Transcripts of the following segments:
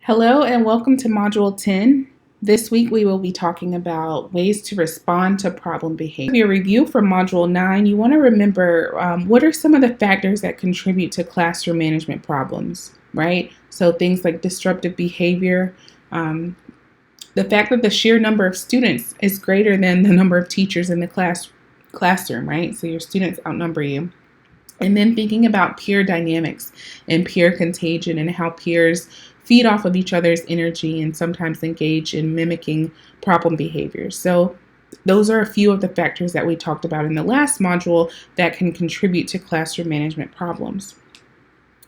Hello and welcome to Module 10. This week we will be talking about ways to respond to problem behavior. Your review for Module 9, you want to remember what are some of the factors that contribute to classroom management problems, right? So things like disruptive behavior, the fact that the sheer number of students is greater than the number of teachers in the classroom, right? So your students outnumber you. And then thinking about peer dynamics and peer contagion and how peers feed off of each other's energy and sometimes engage in mimicking problem behaviors. So those are a few of the factors that we talked about in the last module that can contribute to classroom management problems.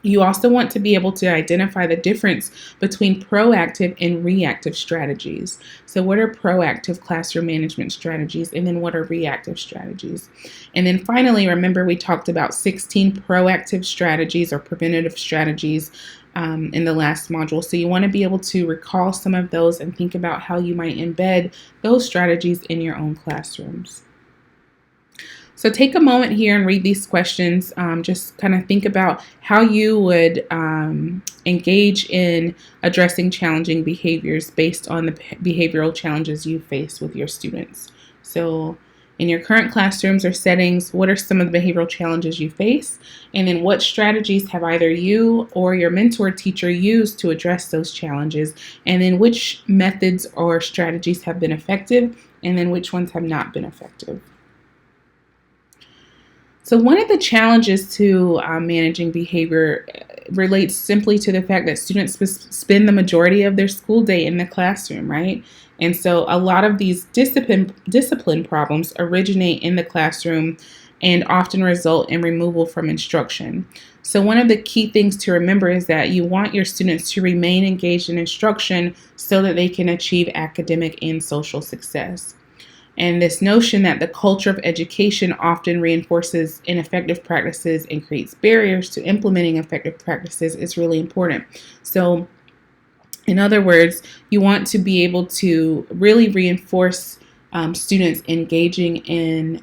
You also want to be able to identify the difference between proactive and reactive strategies. So what are proactive classroom management strategies, and then what are reactive strategies? And then finally, remember we talked about 16 proactive strategies or preventative strategies in the last module. So you want to be able to recall some of those and think about how you might embed those strategies in your own classrooms. So take a moment here and read these questions. Just kind of think about how you would engage in addressing challenging behaviors based on the behavioral challenges you face with your students. So in your current classrooms or settings, what are some of the behavioral challenges you face? And then what strategies have either you or your mentor teacher used to address those challenges? And then which methods or strategies have been effective? And then which ones have not been effective? So one of the challenges to managing behavior relates simply to the fact that students spend the majority of their school day in the classroom, right? And so a lot of these discipline problems originate in the classroom and often result in removal from instruction. So one of the key things to remember is that you want your students to remain engaged in instruction so that they can achieve academic and social success. And this notion that the culture of education often reinforces ineffective practices and creates barriers to implementing effective practices is really important. So, in other words, you want to be able to really reinforce students engaging in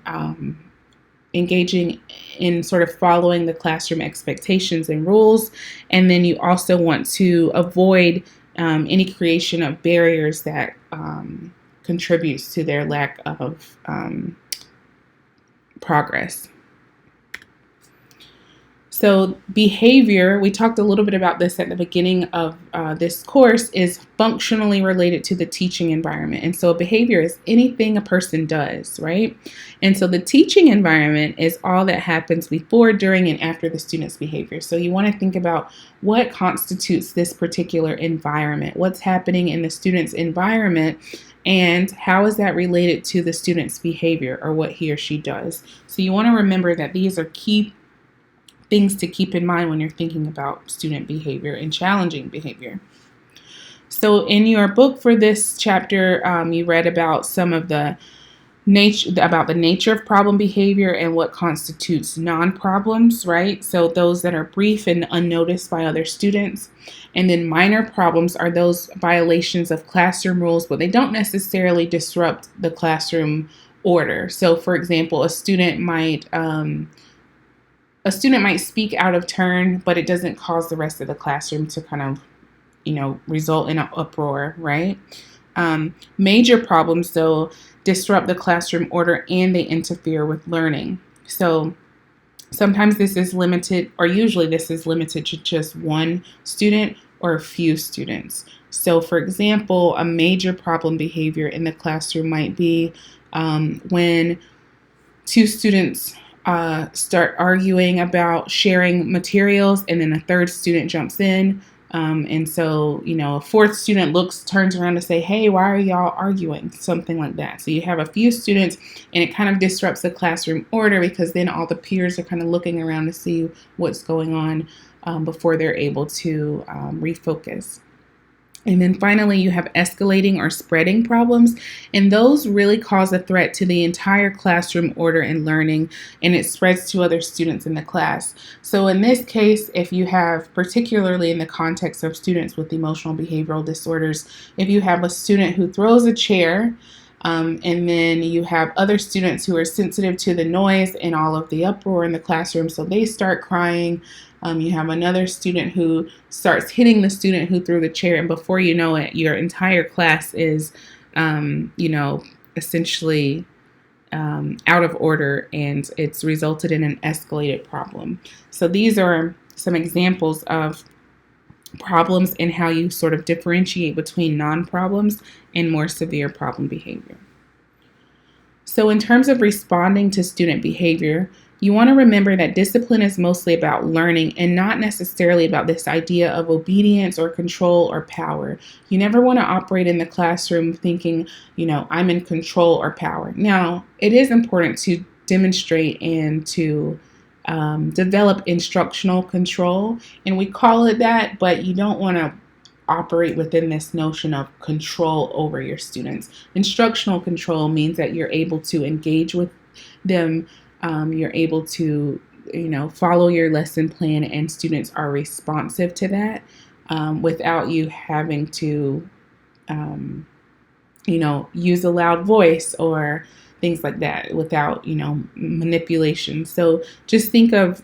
sort of following the classroom expectations and rules. And then you also want to avoid any creation of barriers that contributes to their lack of progress. So behavior, we talked a little bit about this at the beginning of this course, is functionally related to the teaching environment. And so behavior is anything a person does, right? And so the teaching environment is all that happens before, during, and after the student's behavior. So you want to think about what constitutes this particular environment, what's happening in the student's environment, and how is that related to the student's behavior or what he or she does. So you want to remember that these are key things to keep in mind when you're thinking about student behavior and challenging behavior. So in your book for this chapter, you read about some of the nature of problem behavior and what constitutes non-problems, right? So those that are brief and unnoticed by other students. And then minor problems are those violations of classroom rules, but they don't necessarily disrupt the classroom order. So for example, a student might speak out of turn, but it doesn't cause the rest of the classroom to kind of, result in an uproar, right? Major problems, though, disrupt the classroom order and they interfere with learning. So sometimes this is limited, or usually this is limited to just one student or a few students. So for example, a major problem behavior in the classroom might be when two students start arguing about sharing materials, and then a third student jumps in. And so, a fourth student turns around to say, hey, why are y'all arguing? Something like that. So you have a few students and it kind of disrupts the classroom order because then all the peers are kind of looking around to see what's going on before they're able to refocus. And then finally, you have escalating or spreading problems, and those really cause a threat to the entire classroom order and learning, and it spreads to other students in the class. So in this case, if you have, particularly in the context of students with emotional behavioral disorders, if you have a student who throws a chair, and then you have other students who are sensitive to the noise and all of the uproar in the classroom, so they start crying, You have another student who starts hitting the student who threw the chair, and before you know it, your entire class is, essentially out of order, and it's resulted in an escalated problem. So these are some examples of problems and how you sort of differentiate between non-problems and more severe problem behavior. So in terms of responding to student behavior, you want to remember that discipline is mostly about learning and not necessarily about this idea of obedience or control or power. You never want to operate in the classroom thinking, I'm in control or power. Now, it is important to demonstrate and to develop instructional control, and we call it that, but you don't want to operate within this notion of control over your students. Instructional control means that you're able to engage with them, you're able to follow your lesson plan, and students are responsive to that without you having to use a loud voice or things like that, without manipulation. So just think of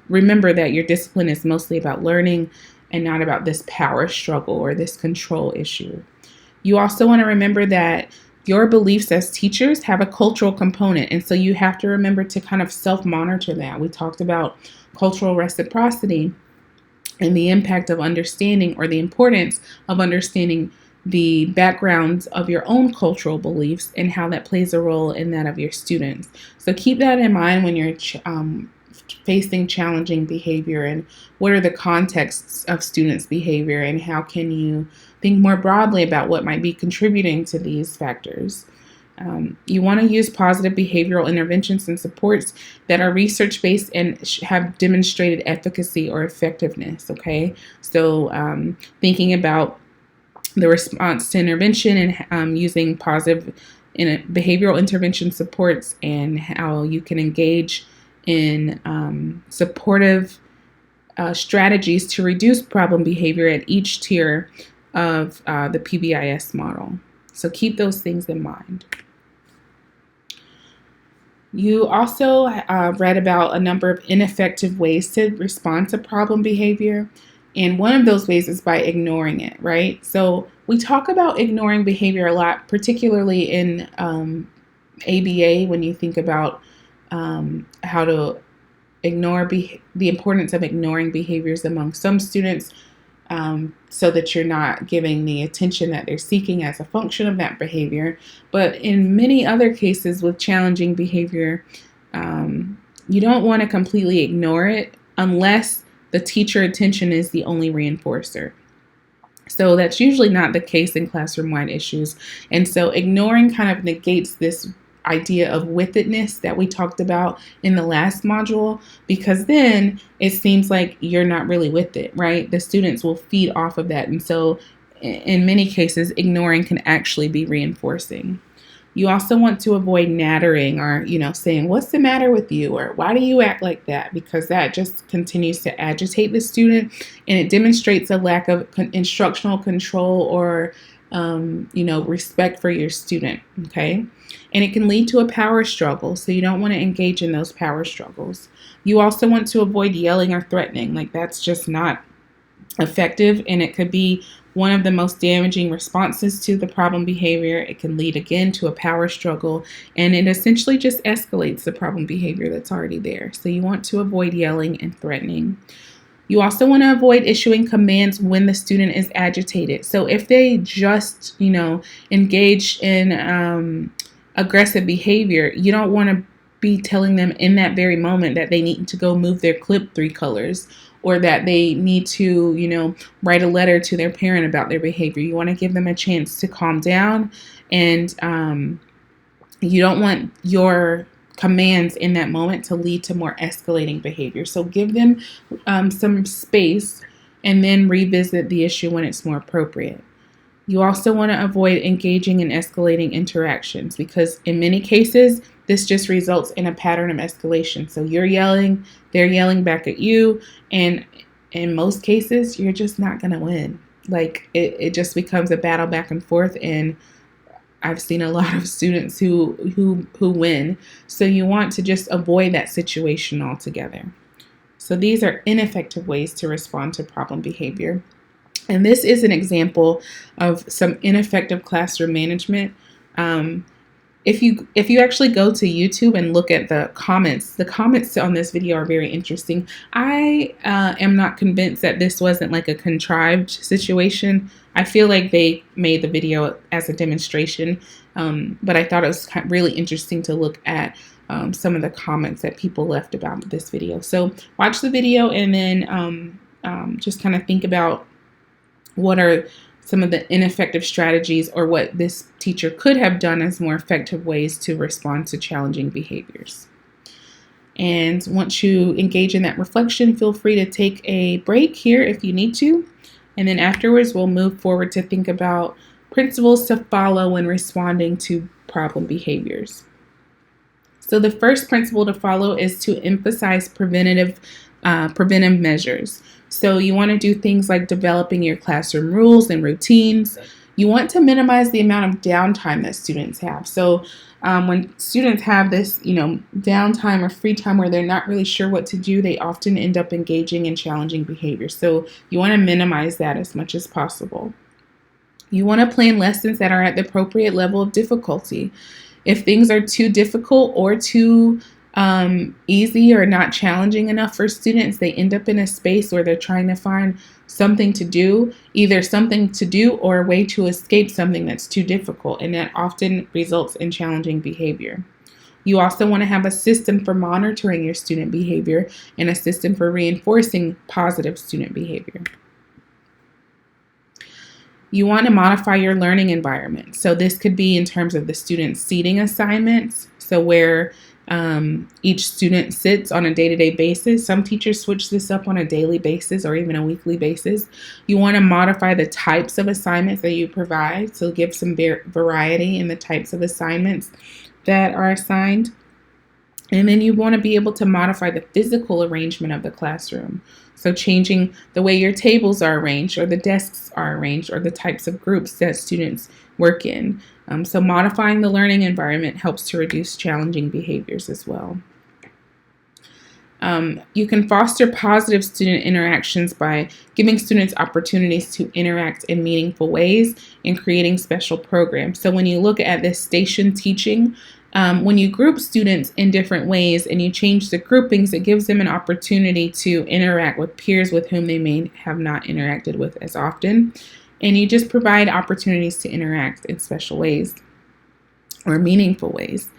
remember that your discipline is mostly about learning and not about this power struggle or this control issue. You also want to remember that your beliefs as teachers have a cultural component, and so you have to remember to kind of self-monitor that. We talked about cultural reciprocity and the impact of understanding, or the importance of understanding the backgrounds of your own cultural beliefs and how that plays a role in that of your students. So keep that in mind when you're facing challenging behavior, and what are the contexts of students' behavior, and how can you think more broadly about what might be contributing to these factors. You want to use positive behavioral interventions and supports that are research-based and have demonstrated efficacy or effectiveness, okay? So thinking about the response to intervention and using positive behavioral intervention supports, and how you can engage in supportive strategies to reduce problem behavior at each tier of the PBIS model. So keep those things in mind. You also read about a number of ineffective ways to respond to problem behavior. And one of those ways is by ignoring it, right? So we talk about ignoring behavior a lot, particularly in ABA, when you think about how to ignore the importance of ignoring behaviors among some students, so that you're not giving the attention that they're seeking as a function of that behavior. But in many other cases with challenging behavior, you don't want to completely ignore it unless the teacher attention is the only reinforcer. So that's usually not the case in classroom-wide issues. And so ignoring kind of negates this idea of withedness that we talked about in the last module, because then it seems like you're not really with it, right? The students will feed off of that. And so in many cases, ignoring can actually be reinforcing. You also want to avoid nattering, or, saying, "What's the matter with you?" or "Why do you act like that?" because that just continues to agitate the student, and it demonstrates a lack of instructional control or respect for your student, okay? And it can lead to a power struggle, so you don't want to engage in those power struggles. You also want to avoid yelling or threatening. Like, that's just not effective, and it could be one of the most damaging responses to the problem behavior. It can lead again to a power struggle, and it essentially just escalates the problem behavior that's already there. So you want to avoid yelling and threatening. You also want to avoid issuing commands when the student is agitated. So if they just, engage in aggressive behavior, you don't want to be telling them in that very moment that they need to go move their clip 3 colors, or that they need to, write a letter to their parent about their behavior. You want to give them a chance to calm down, and you don't want your commands in that moment to lead to more escalating behavior. So give them some space, and then revisit the issue when it's more appropriate. You also want to avoid engaging in escalating interactions, because in many cases, this just results in a pattern of escalation. So you're yelling, they're yelling back at you, and in most cases, you're just not going to win. Like, it just becomes a battle back and forth, and I've seen a lot of students who win. So you want to just avoid that situation altogether. So these are ineffective ways to respond to problem behavior. And this is an example of some ineffective classroom management. If you actually go to YouTube and look at the comments on this video are very interesting. I am not convinced that this wasn't like a contrived situation. I feel like they made the video as a demonstration, but I thought it was really interesting to look at some of the comments that people left about this video. So watch the video and then just kind of think about what are some of the ineffective strategies or what this teacher could have done as more effective ways to respond to challenging behaviors. And once you engage in that reflection, feel free to take a break here if you need to. And then afterwards, we'll move forward to think about principles to follow when responding to problem behaviors. So the first principle to follow is to emphasize preventive measures. So you want to do things like developing your classroom rules and routines. You want to minimize the amount of downtime that students have. So when students have this, downtime or free time where they're not really sure what to do, they often end up engaging in challenging behavior. So you want to minimize that as much as possible. You want to plan lessons that are at the appropriate level of difficulty. If things are too difficult or too easy or not challenging enough for students, they end up in a space where they're trying to find something to do, either something to do or a way to escape something that's too difficult, and that often results in challenging behavior. You also want to have a system for monitoring your student behavior and a system for reinforcing positive student behavior. You want to modify your learning environment. So this could be in terms of the student seating assignments, so where each student sits on a day-to-day basis. Some teachers switch this up on a daily basis or even a weekly basis. You want to modify the types of assignments that you provide, so give some variety in the types of assignments that are assigned. And then you want to be able to modify the physical arrangement of the classroom. So changing the way your tables are arranged or the desks are arranged or the types of groups that students work in. So modifying the learning environment helps to reduce challenging behaviors as well. You can foster positive student interactions by giving students opportunities to interact in meaningful ways and creating special programs. So when you look at this station teaching, when you group students in different ways and you change the groupings, it gives them an opportunity to interact with peers with whom they may have not interacted with as often. And you just provide opportunities to interact in special ways or meaningful ways.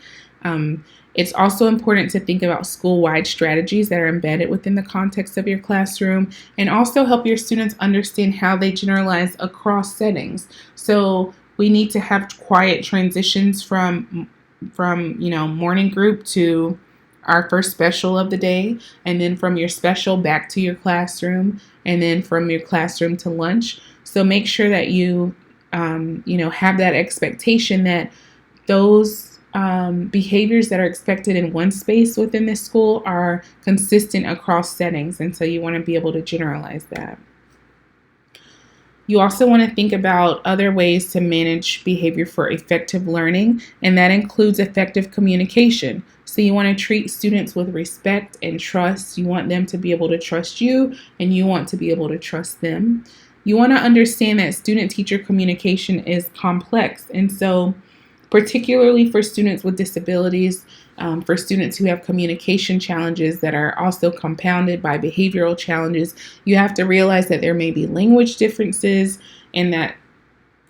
It's also important to think about school-wide strategies that are embedded within the context of your classroom and also help your students understand how they generalize across settings. So we need to have quiet transitions from morning group to our first special of the day, and then from your special back to your classroom, and then from your classroom to lunch. So make sure that you have that expectation that those behaviors that are expected in one space within this school are consistent across settings, and so you want to be able to generalize that. You also want to think about other ways to manage behavior for effective learning, and that includes effective communication. So you want to treat students with respect and trust. You want them to be able to trust you, and you want to be able to trust them. You want to understand that student-teacher communication is complex, and so particularly for students with disabilities, for students who have communication challenges that are also compounded by behavioral challenges, you have to realize that there may be language differences and that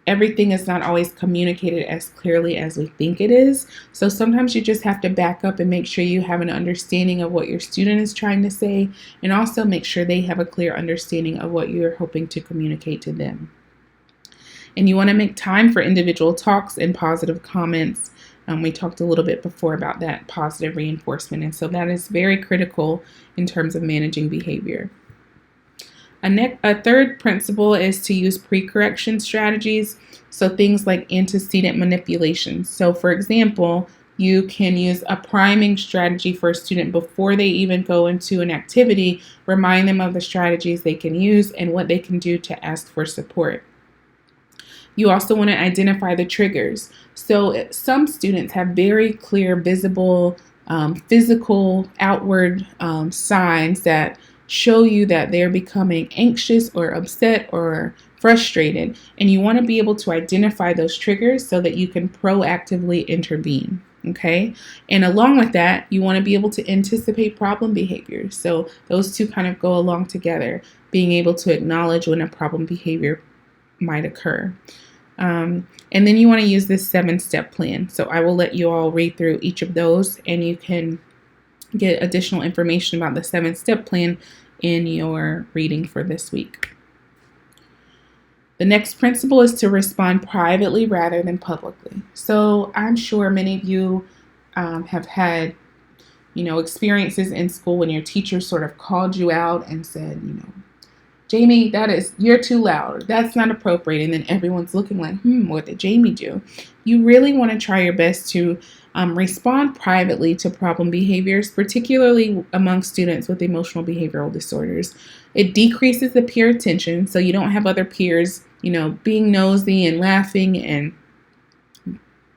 everything is not always communicated as clearly as we think it is. So sometimes you just have to back up and make sure you have an understanding of what your student is trying to say, and also make sure they have a clear understanding of what you're hoping to communicate to them. And you want to make time for individual talks and positive comments. We talked a little bit before about that positive reinforcement, and so that is very critical in terms of managing behavior. A third principle is to use pre-correction strategies, so things like antecedent manipulation. So for example, you can use a priming strategy for a student before they even go into an activity, remind them of the strategies they can use and what they can do to ask for support. You also want to identify the triggers. So some students have very clear, visible, physical, outward signs that show you that they're becoming anxious or upset or frustrated. And you want to be able to identify those triggers so that you can proactively intervene. Okay. And along with that, you want to be able to anticipate problem behaviors. So those two kind of go along together, being able to acknowledge when a problem behavior might occur. And then you want to use this 7-step plan. So I will let you all read through each of those, and you can get additional information about the 7-step plan in your reading for this week. The next principle is to respond privately rather than publicly. So I'm sure many of you have had, experiences in school when your teacher sort of called you out and said, Jamie, you're too loud. That's not appropriate. And then everyone's looking like, what did Jamie do? You really want to try your best to respond privately to problem behaviors, particularly among students with emotional behavioral disorders. It decreases the peer attention, so you don't have other peers, being nosy and laughing and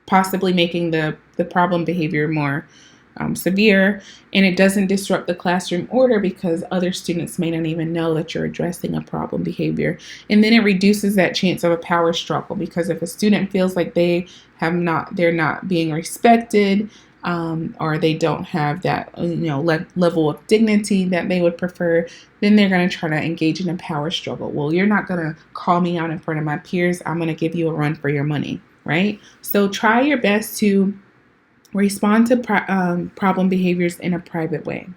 possibly making the problem behavior more severe, and it doesn't disrupt the classroom order because other students may not even know that you're addressing a problem behavior. And then it reduces that chance of a power struggle, because if a student feels like they're not being respected, or they don't have that level of dignity that they would prefer, then they're going to try to engage in a power struggle. Well, you're not going to call me out in front of my peers. I'm going to give you a run for your money, right? So try your best to respond to problem behaviors in a private way.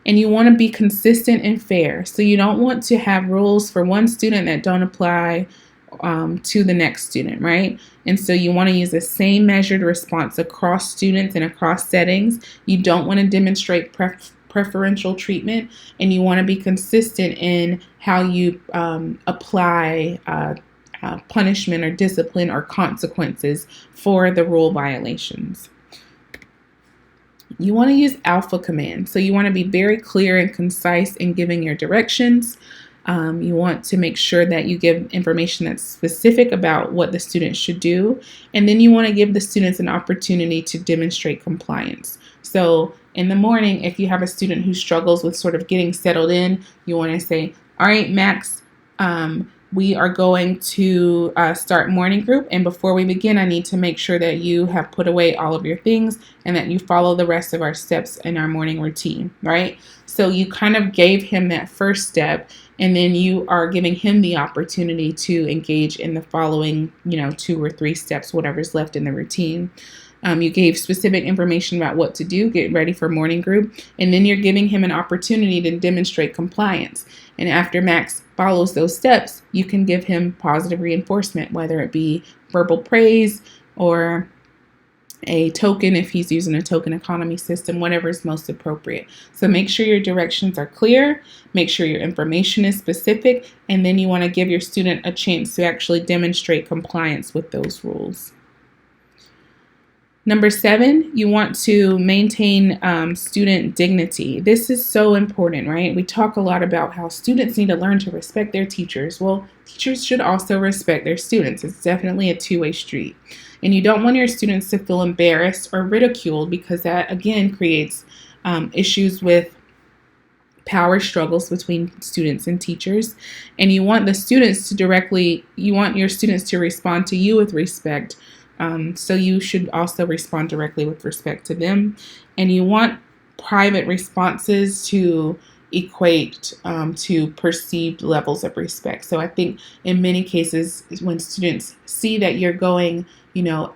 And you want to be consistent and fair. So you don't want to have rules for one student that don't apply to the next student, right? And so you want to use the same measured response across students and across settings. You don't want to demonstrate preferential treatment, and you want to be consistent in how you apply punishment or discipline or consequences for the rule violations. You want to use alpha commands. So you want to be very clear and concise in giving your directions. You want to make sure that you give information that's specific about what the student should do. And then you want to give the students an opportunity to demonstrate compliance. So in the morning, if you have a student who struggles with sort of getting settled in, you want to say, all right, Max, we are going to start morning group, and before we begin, I need to make sure that you have put away all of your things and that you follow the rest of our steps in our morning routine, right? So you kind of gave him that first step, and then you are giving him the opportunity to engage in the following, 2 or 3 steps, whatever's left in the routine. You gave specific information about what to do, get ready for morning group, and then you're giving him an opportunity to demonstrate compliance. And after Max follows those steps, you can give him positive reinforcement, whether it be verbal praise or a token if he's using a token economy system, whatever is most appropriate. So make sure your directions are clear, make sure your information is specific, and then you want to give your student a chance to actually demonstrate compliance with those rules. Number 7, you want to maintain student dignity. This is so important, right? We talk a lot about how students need to learn to respect their teachers. Well, teachers should also respect their students. It's definitely a two-way street. And you don't want your students to feel embarrassed or ridiculed, because that, again, creates issues with power struggles between students and teachers. And you want your students to respond to you with respect. So you should also respond directly with respect to them. And you want private responses to equate to perceived levels of respect. So I think in many cases, when students see that you're going,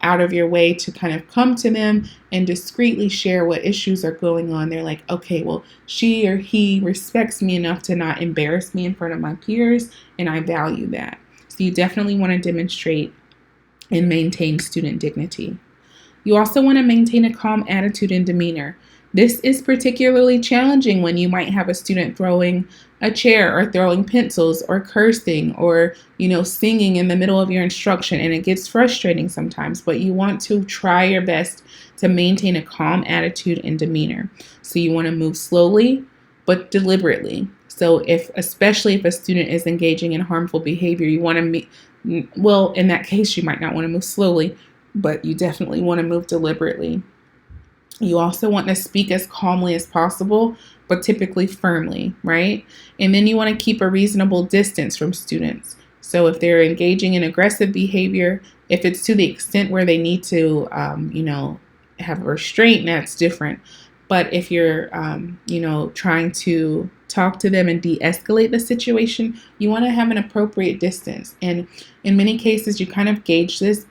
out of your way to kind of come to them and discreetly share what issues are going on, they're like, okay, well, she or he respects me enough to not embarrass me in front of my peers, and I value that. So you definitely want to demonstrate and maintain student dignity. You also want to maintain a calm attitude and demeanor. This is particularly challenging when you might have a student throwing a chair or throwing pencils or cursing or, singing in the middle of your instruction, and it gets frustrating sometimes, but you want to try your best to maintain a calm attitude and demeanor. So you want to move slowly but deliberately. So especially if a student is engaging in harmful behavior, you want to in that case, you might not want to move slowly, but you definitely want to move deliberately. You also want to speak as calmly as possible, but typically firmly, right? And then you want to keep a reasonable distance from students. So if they're engaging in aggressive behavior, if it's to the extent where they need to, have a restraint, that's different. But if you're, trying to talk to them and de-escalate the situation, you want to have an appropriate distance. And in many cases, you kind of gauge this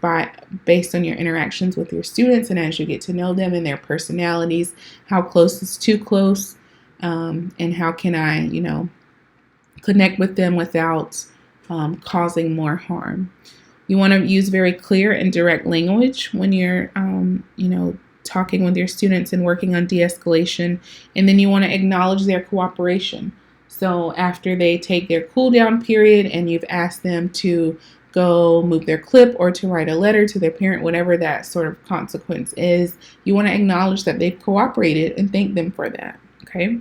based on your interactions with your students, and as you get to know them and their personalities, how close is too close, and how can I, connect with them without causing more harm. You want to use very clear and direct language when you're, talking with your students and working on de-escalation. And then you want to acknowledge their cooperation. So after they take their cool down period and you've asked them to go move their clip or to write a letter to their parent, whatever that sort of consequence is, you want to acknowledge that they've cooperated and thank them for that. Okay.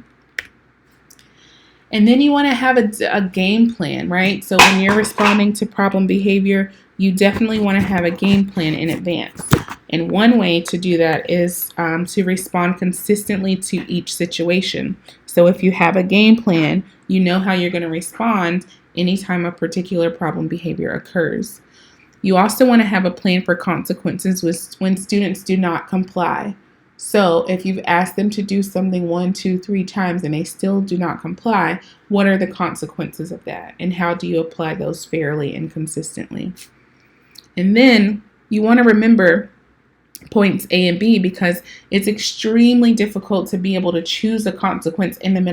And then you want to have a game plan, right? So when you're responding to problem behavior, you definitely want to have a game plan in advance. And one way to do that is to respond consistently to each situation. So if you have a game plan, you know how you're going to respond anytime a particular problem behavior occurs. You also want to have a plan for consequences when students do not comply. So if you've asked them to do something 1, 2, 3 times and they still do not comply, what are the consequences of that? And how do you apply those fairly and consistently? And then you want to remember points A and B, because it's extremely difficult to be able to choose a consequence in the middle